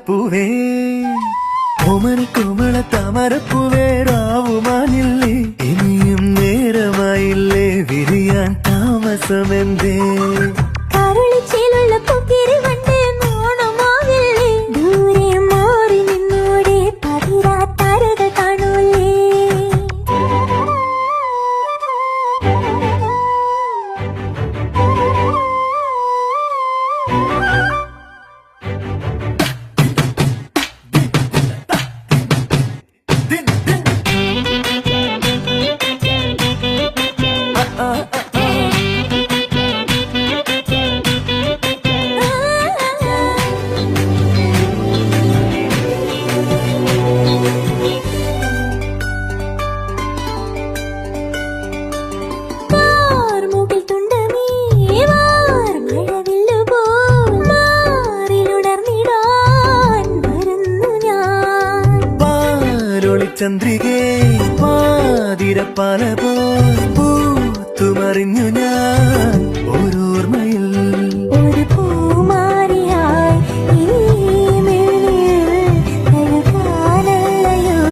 താമരപ്പൂവേ Omni കോമള താമരപ്പൂവേ രാവുമാനില്ലേ ഇനിയും നേരമായില്ലേ വിരിയാൻ താമസമെന്തേ കരളിച്ചേലുള്ള പൊക്കിരി വണ്ടേ നാണമാവില്ലേ ദൂരെ മാറി നിന്നോടെ പതിരാത്താരകൾ കാണൂലേ ചന്ദ്രികേ പാതിരപ്പാല പോൽ പൂത്തുമറിഞ്ഞു ഞാൻ